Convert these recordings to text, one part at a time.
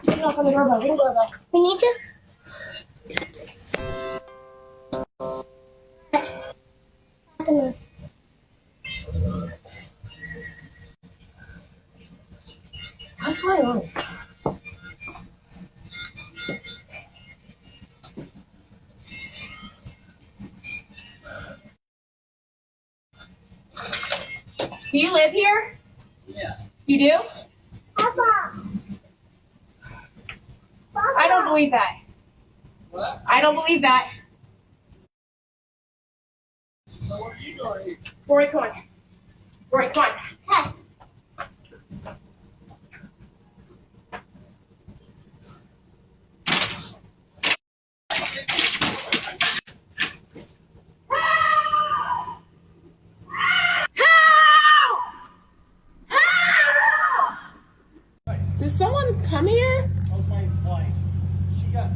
Knock on the doorbell. Ring doorbell. We need to. What's going on? Do you live here? Yeah. You do? Papa. I don't believe that. What? I don't believe that. So what are you doing here? Rory, come on. Rory, come on. Hey. Did someone come here? That was my wife.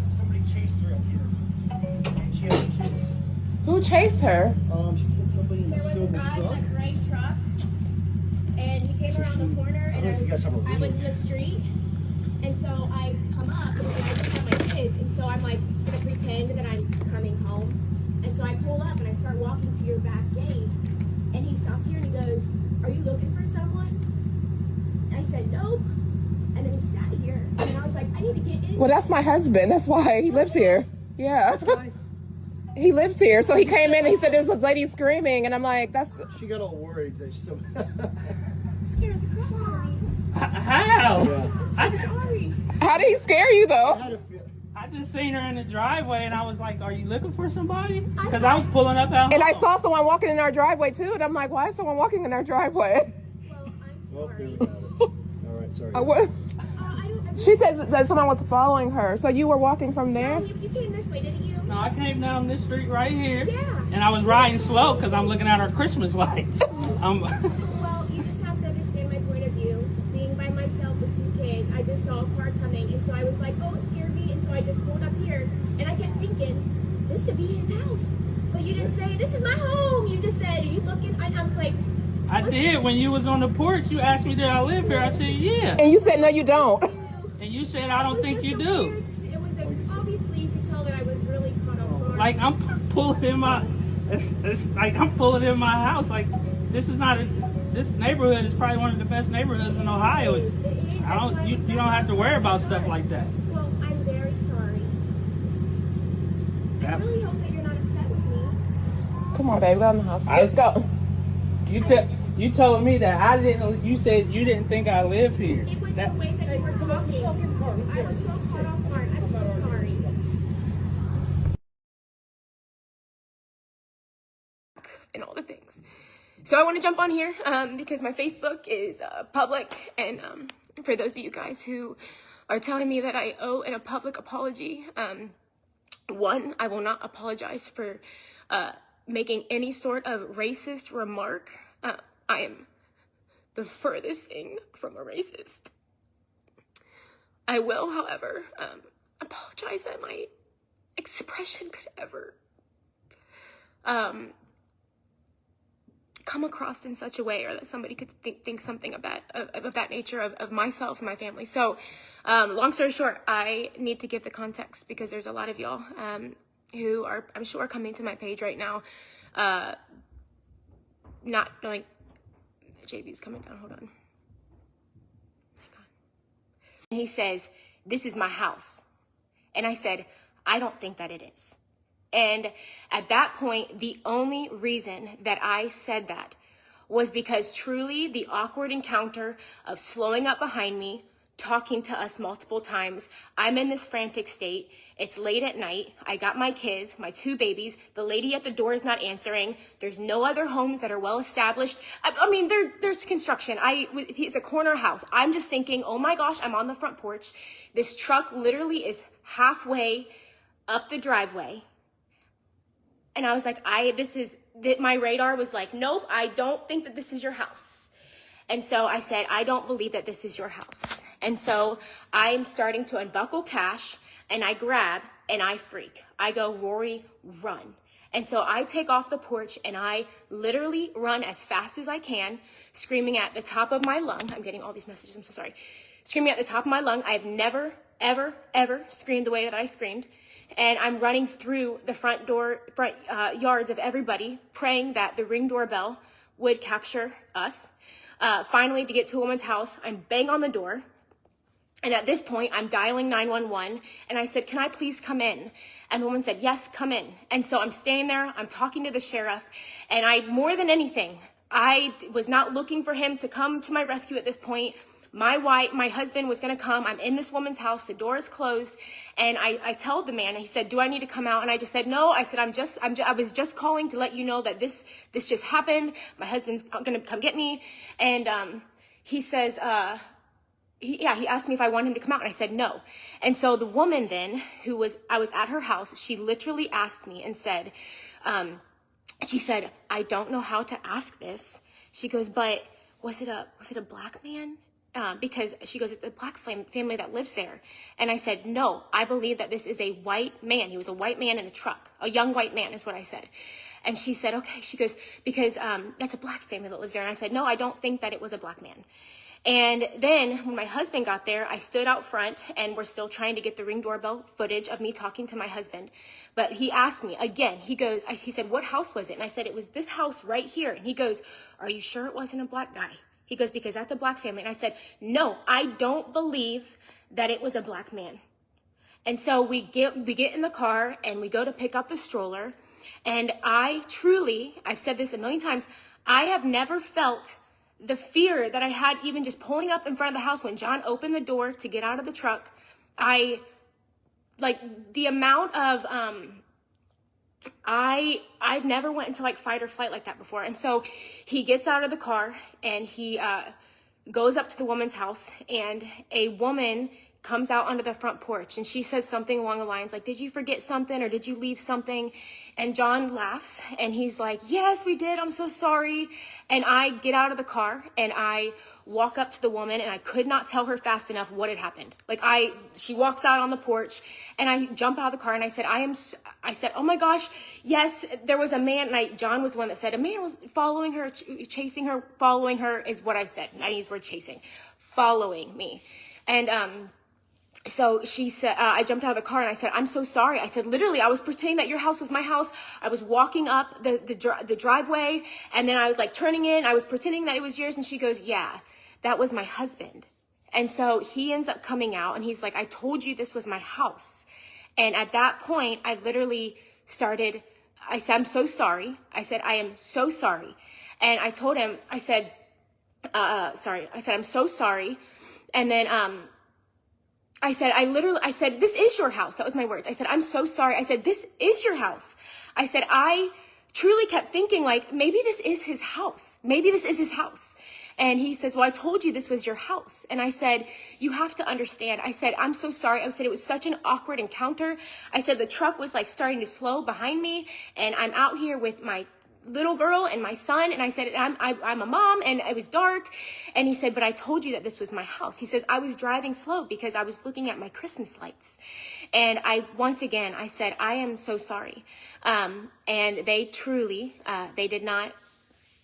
Somebody chased her up here. And she had kids. Who chased her? She said somebody in a silver guy truck. in a gray truck, and he came So around the corner, I don't and know if you guys have a I was read. in the street, and so I come up, and I just have my kids, and so I'm like gonna pretend that I'm coming home, and so I pull up and I start walking to your back gate, and he stops here and he goes, "Are you looking for someone?" And I said, "Nope," and then he sat here, and I was like, "I need to get in." Well, that's my husband. That's why he lives here. Yeah. He lives here. So he came in and he said there's a lady screaming. And I'm like, that's. She got all worried that some. Scared the crap out of me. How? I'm so sorry. How did he scare you, I though? had a feel. I just seen her in the driveway and I was like, are you looking for somebody? Because I was pulling up out And I home. saw someone walking in our driveway, too. And I'm like, why is someone walking in our driveway? Well, I'm Well, there sorry. we got it. All right, sorry. What? I don't. She said that someone was following her. So you were walking from there? You came this way, didn't you? No, I came down this street right here. Yeah. And I was riding slow because I'm looking at our Christmas lights. Well, you just have to understand my point of view. Being by myself with 2 kids, I just saw a car coming, and so I was like, oh, it scared me, and so I just pulled up here, and I kept thinking, this could be his house. But you didn't say, this is my home. You just said, are you looking? I was like, I did. When you was on the porch, you asked me, did I live here? I said, yeah. And you said, no, you don't. And you said, I don't think you do. It was obviously you could tell that I was really caught off guard. Like I'm pulling in my, it's like I'm pulling in my house. Like this is not, this neighborhood is probably one of the best neighborhoods in Ohio. It is. I don't, you don't have to worry about stuff like that. Well, I'm very sorry. I really hope that you're not upset with me. Come on, baby. Go in the house. Let's go. You told me that I didn't. You said you didn't think I live here. It was the way that you were talking. I was so caught off guard. I'm so sorry. And all the things. So I want to jump on here because my Facebook is public, and for those of you guys who are telling me that I owe a public apology, one, I will not apologize for making any sort of racist remark. I am the furthest thing from a racist. I will, however, apologize that my expression could ever come across in such a way, or that somebody could think something of that nature of myself and my family. So, long story short, I need to give the context because there's a lot of y'all who are, I'm sure, coming to my page right now, not knowing. JB's coming down. Hold on. Hang on. And he says, "This is my house," and I said, "I don't think that it is." And at that point, the only reason that I said that was because truly the awkward encounter of slowing up behind me, talking to us multiple times. I'm in this frantic state. It's late at night. I got my kids, my 2 babies. The lady at the door is not answering. There's no other homes that are well established. I mean, there's construction. It's a corner house. I'm just thinking, oh my gosh, I'm on the front porch. This truck literally is halfway up the driveway. And I was like, my radar was like, nope, I don't think that this is your house. And so I said, I don't believe that this is your house. And so I'm starting to unbuckle Cash, and I grab and I freak. I go, Rory, run. And so I take off the porch and I literally run as fast as I can, screaming at the top of my lung. I'm getting all these messages, I'm so sorry. Screaming at the top of my lung. I've never, ever, ever screamed the way that I screamed. And I'm running through the front yards of everybody, praying that the Ring doorbell would capture us. Finally, to get to a woman's house, I'm banging on the door. And at this point, I'm dialing 911, and I said, can I please come in? And the woman said, yes, come in. And so I'm standing there, I'm talking to the sheriff, and more than anything, I was not looking for him to come to my rescue at this point. My husband was gonna come. I'm in this woman's house, the door is closed, and I tell the man, he said, do I need to come out? And I just said, no. I said, I was just calling to let you know that this just happened. My husband's gonna come get me. And he says, he asked me if I wanted him to come out, and I said no. And so the woman then, I was at her house, she literally asked me and said, she said, I don't know how to ask this. She goes, but was it a black man? Because she goes, it's a black family that lives there. And I said, no, I believe that this is a white man. He was a white man in a truck. A young white man is what I said. And she said, okay. She goes, because that's a black family that lives there. And I said, no, I don't think that it was a black man. And then when my husband got there, I stood out front, and we're still trying to get the Ring doorbell footage of me talking to my husband. But he asked me again, he said, what house was it? And I said, it was this house right here. And he goes, are you sure it wasn't a black guy? He goes, because that's a black family. And I said, no, I don't believe that it was a black man. And so we get in the car and we go to pick up the stroller. And I've said this a million times, I have never felt the fear that I had even just pulling up in front of the house when John opened the door to get out of the truck. The amount of, I've never went into like fight or flight like that before. And so he gets out of the car and he goes up to the woman's house, and a woman comes out onto the front porch, and she says something along the lines like, did you forget something, or did you leave something? And John laughs and he's like, yes, we did. I'm so sorry. And I get out of the car and I walk up to the woman, and I could not tell her fast enough what had happened. She walks out on the porch, and I jump out of the car, and I said, oh my gosh, yes, there was a man. And John was the one that said, a man was following her, chasing her, following her is what I said. I use the word chasing, following me. And, so she said, I jumped out of the car and I said, I'm so sorry. I said, literally, I was pretending that your house was my house. I was walking up the driveway, and then I was like turning in. I was pretending that it was yours. And she goes, yeah, that was my husband. And so he ends up coming out, and he's like, I told you this was my house. And at that point, I literally I said, I'm so sorry. I said, I am so sorry. And I told him, I said, I'm so sorry. And then, I said, this is your house. That was my words. I said, I'm so sorry. I said, this is your house. I said, I truly kept thinking like, maybe this is his house. Maybe this is his house. And he says, well, I told you this was your house. And I said, you have to understand. I said, I'm so sorry. I said, it was such an awkward encounter. I said, the truck was like starting to slow behind me, and I'm out here with my little girl and my son, and I said, I'm a mom, and it was dark. And he said, but I told you that this was my house. He says, I was driving slow because I was looking at my Christmas lights. And once again, I said, I am so sorry. And they truly, they did not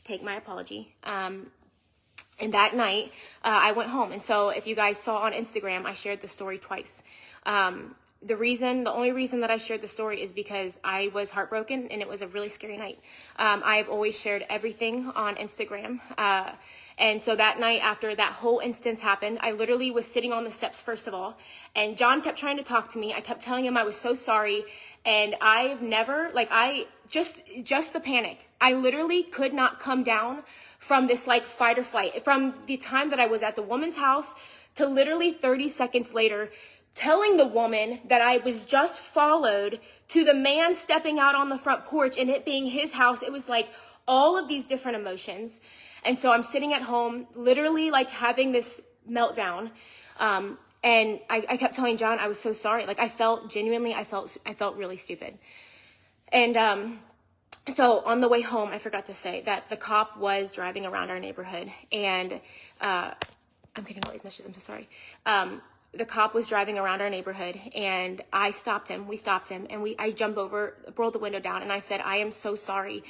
take my apology. And that night, I went home. And so if you guys saw on Instagram, I shared the story twice. The only reason that I shared the story is because I was heartbroken, and it was a really scary night. I've always shared everything on Instagram. And so that night, after that whole instance happened, I literally was sitting on the steps, first of all, and John kept trying to talk to me. I kept telling him I was so sorry. And I've never, just the panic. I literally could not come down from this fight or flight. From the time that I was at the woman's house to literally 30 seconds later, telling the woman that I was just followed, to the man stepping out on the front porch and it being his house. It was like all of these different emotions. And so I'm sitting at home, literally having this meltdown. And I kept telling John I was so sorry. I felt really stupid. And so on the way home, I forgot to say that the cop was driving around our neighborhood, and I'm getting all these messages. I'm so sorry. the cop was driving around our neighborhood, and I stopped him. We stopped him, and I jumped over, rolled the window down, and I said, I am so sorry.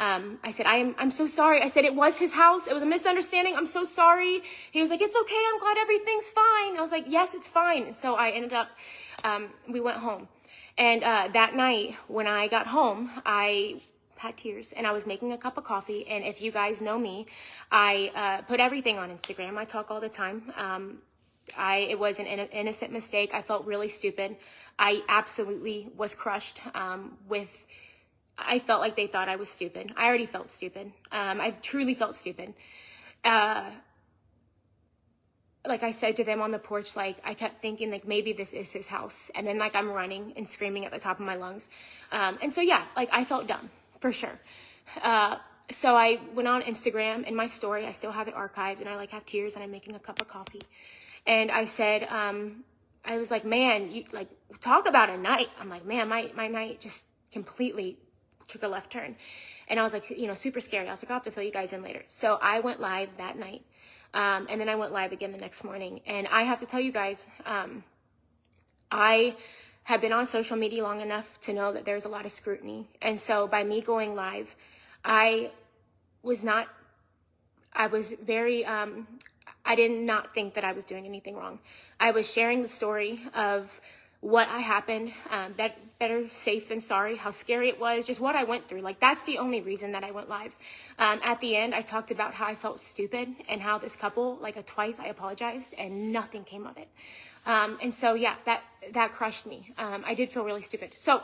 I said, I'm so sorry. I said, it was his house. It was a misunderstanding. I'm so sorry. He was like, it's okay. I'm glad everything's fine. I was like, yes, it's fine. So I ended up, we went home. And that night when I got home, I had tears, and I was making a cup of coffee. And if you guys know me, I put everything on Instagram. I talk all the time. It was an innocent mistake. I felt really stupid. I absolutely was crushed I felt like they thought I was stupid. I already felt stupid. I truly felt stupid. Like I said to them on the porch, like I kept thinking like maybe this is his house. And then like I'm running and screaming at the top of my lungs. And so yeah, like I felt dumb for sure. So I went on Instagram, in my story, I still have it archived, and I like have tears, and I'm making a cup of coffee. And I said, I was like, man, you like talk about a night. I'm like, man, my night just completely took a left turn. And I was like, super scary. I was like, I'll have to fill you guys in later. So I went live that night. And then I went live again the next morning. And I have to tell you guys, I have been on social media long enough to know that there's a lot of scrutiny. And so by me going live, I did not think that I was doing anything wrong. I was sharing the story of what happened, better safe than sorry, how scary it was, just what I went through. Like, that's the only reason that I went live. At the end, I talked about how I felt stupid and how this couple, like twice I apologized and nothing came of it. And so, yeah, that crushed me. I did feel really stupid. So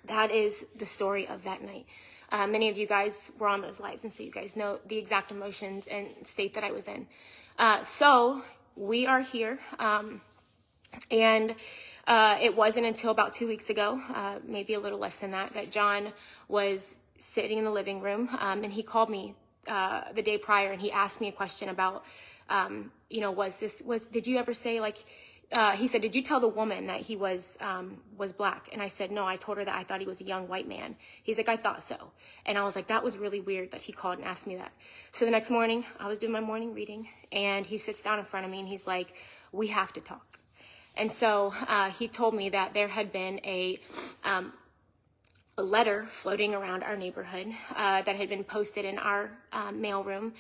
that is the story of that night. Many of you guys were on those lives, and so you guys know the exact emotions and state that I was in. So we are here. And it wasn't until about 2 weeks ago, maybe a little less than that, that John was sitting in the living room, and he called me the day prior, and he asked me a question about, did you ever say, like, he said, did you tell the woman that he was black? And I said, no, I told her that I thought he was a young white man. He's like, I thought so. And I was like, that was really weird that he called and asked me that. So the next morning, I was doing my morning reading, and he sits down in front of me, and he's like, we have to talk. And so he told me that there had been a letter floating around our neighborhood that had been posted in our mailroom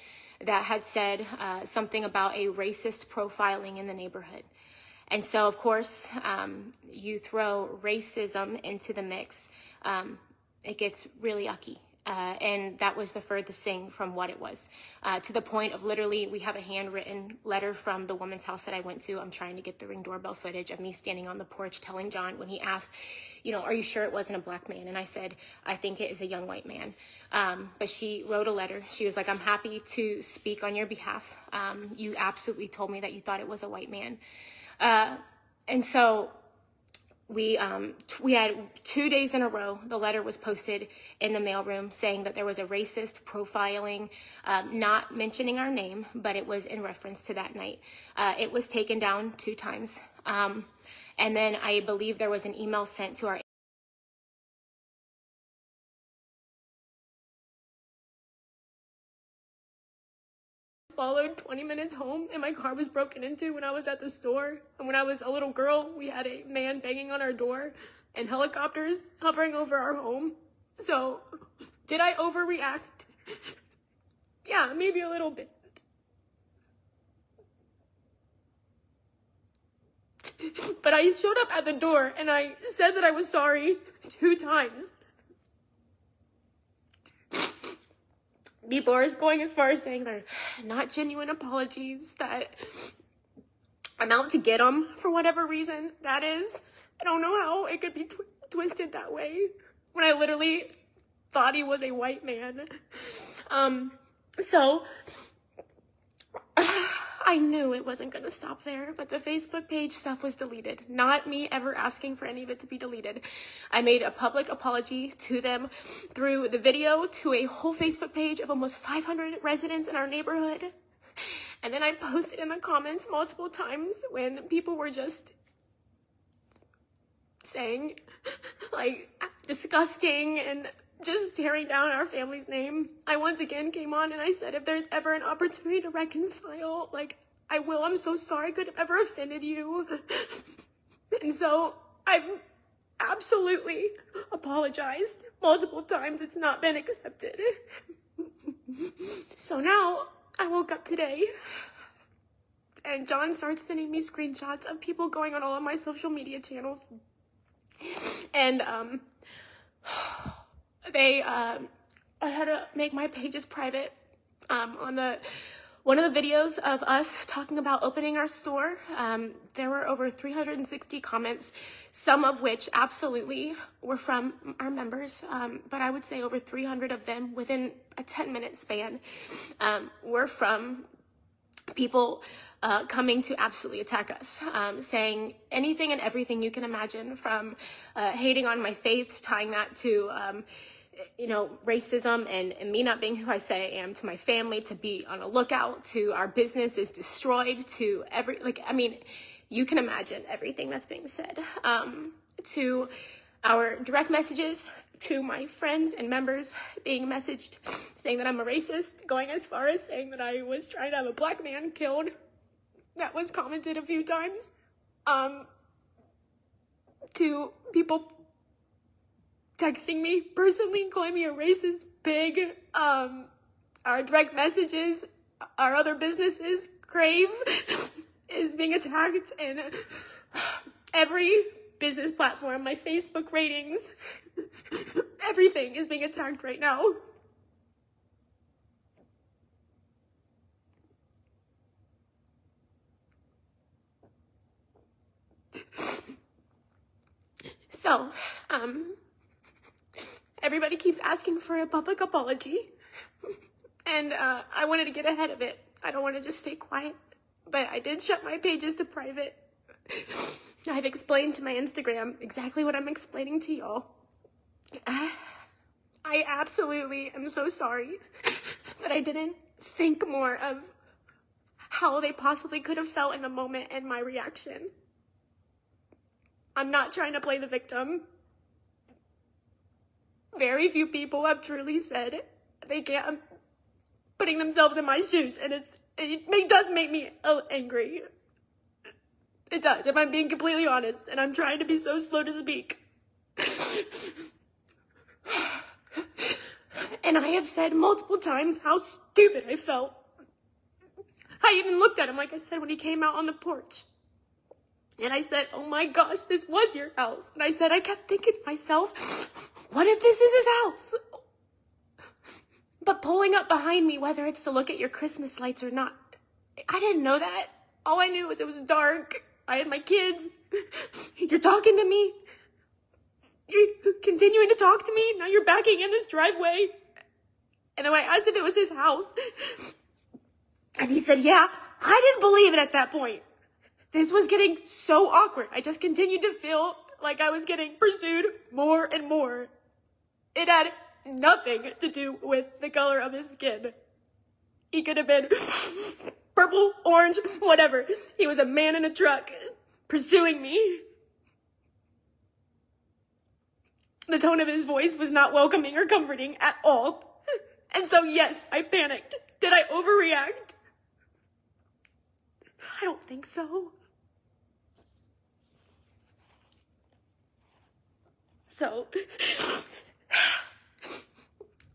that had said something about a racist profiling in the neighborhood. And so, of course, you throw racism into the mix, it gets really yucky. And that was the furthest thing from what it was, to the point of literally, we have a handwritten letter from the woman's house that I went to. I'm trying to get the Ring doorbell footage of me standing on the porch telling John when he asked, are you sure it wasn't a black man? And I said, I think it is a young white man. But she wrote a letter. She was like, I'm happy to speak on your behalf. You absolutely told me that you thought it was a white man. And so we had 2 days in a row, the letter was posted in the mailroom saying that there was a racist profiling, not mentioning our name, but it was in reference to that night. It was taken down 2 times. And then I believe there was an email sent to our followed 20 minutes home, and my car was broken into when I was at the store. And when I was a little girl, we had a man banging on our door and helicopters hovering over our home. So did I overreact? Yeah, maybe a little bit. But I showed up at the door and I said that I was sorry 2 times. People are going as far as saying they're not genuine apologies, that I'm out to get them for whatever reason that is. I don't know how it could be twisted that way when I literally thought he was a white man. So I knew it wasn't going to stop there, but the Facebook page stuff was deleted. Not me ever asking for any of it to be deleted. I made a public apology to them through the video to a whole Facebook page of almost 500 residents in our neighborhood. And then I posted in the comments multiple times when people were just saying, like, disgusting and just tearing down our family's name. I once again came on and I said, if there's ever an opportunity to reconcile, like, I will. I'm so sorry I could have ever offended you. And so I've absolutely apologized multiple times. It's not been accepted. So now I woke up today and John starts sending me screenshots of people going on all of my social media channels. And I had to make my pages private on one of the videos of us talking about opening our store. There were over 360 comments, some of which absolutely were from our members, but I would say over 300 of them within a 10-minute span were from people coming to absolutely attack us, saying anything and everything you can imagine, from hating on my faith, tying that to racism and me not being who I say I am, to my family, to be on a lookout, to our business is destroyed, to you can imagine everything that's being said, to our direct messages, to my friends and members being messaged saying that I'm a racist, going as far as saying that I was trying to have a black man killed. That was commented a few times. To people texting me personally, calling me a racist pig. Our direct messages, our other businesses, Crave is being attacked, and every business platform, my Facebook ratings, everything is being attacked right now. So, everybody keeps asking for a public apology, and I wanted to get ahead of it. I don't want to just stay quiet, but I did shut my pages to private. I've explained to my Instagram exactly what I'm explaining to y'all. I absolutely am so sorry that I didn't think more of how they possibly could have felt in the moment and my reaction. I'm not trying to play the victim. Very few people have truly said they can't, putting themselves in my shoes, and it does make me angry. It does, if I'm being completely honest, and I'm trying to be so slow to speak. And I have said multiple times how stupid I felt. I even looked at him, like I said, when he came out on the porch. And I said, oh my gosh, this was your house. And I said, I kept thinking to myself, what if this is his house? But pulling up behind me, whether it's to look at your Christmas lights or not, I didn't know that. All I knew was it was dark. I had my kids. You're talking to me. You're continuing to talk to me. Now you're backing in this driveway. And then I asked if it was his house. And he said, yeah. I didn't believe it at that point. This was getting so awkward. I just continued to feel like I was getting pursued more and more. It had nothing to do with the color of his skin. He could have been purple, orange, whatever. He was a man in a truck pursuing me. The tone of his voice was not welcoming or comforting at all. And so, yes, I panicked. Did I overreact? I don't think so. So,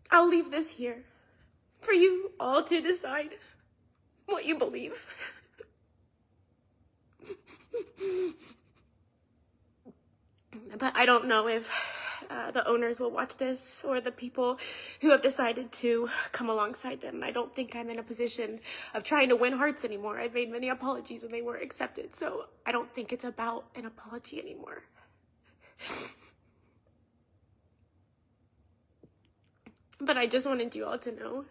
I'll leave this here for you all to decide what you believe. But I don't know if the owners will watch this, or the people who have decided to come alongside them. I don't think I'm in a position of trying to win hearts anymore. I've made many apologies and they were accepted, so I don't think it's about an apology anymore. But I just wanted you all to know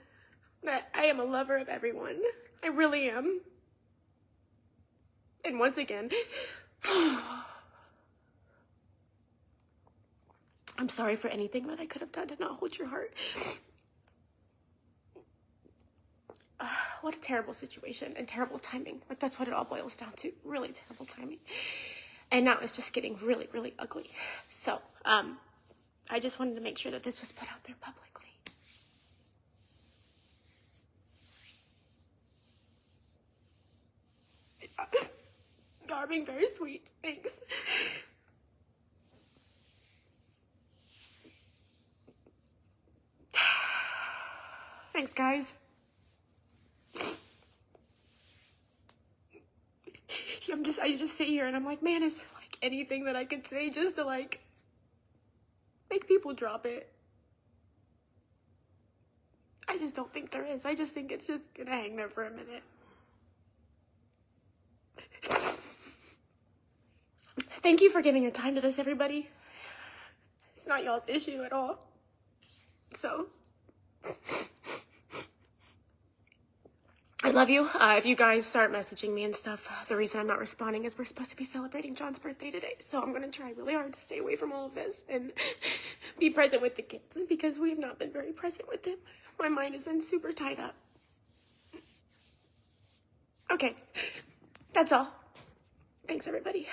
that I am a lover of everyone. I really am. And once again, I'm sorry for anything that I could have done to not hold your heart. What a terrible situation and terrible timing. Like, that's what it all boils down to. Really terrible timing. And now it's just getting really, really ugly. So, I just wanted to make sure that this was put out there publicly. Y'all are being very sweet. Thanks. Thanks, guys. I just sit here and I'm like, man, is there like anything that I could say just to like make people drop it? I just don't think there is. I just think it's just gonna hang there for a minute. Thank you for giving your time to this, everybody. It's not y'all's issue at all. So, I love you. If you guys start messaging me and stuff, the reason I'm not responding is we're supposed to be celebrating John's birthday today. So I'm going to try really hard to stay away from all of this and be present with the kids because we've not been very present with them. My mind has been super tied up. Okay, that's all. Thanks, everybody.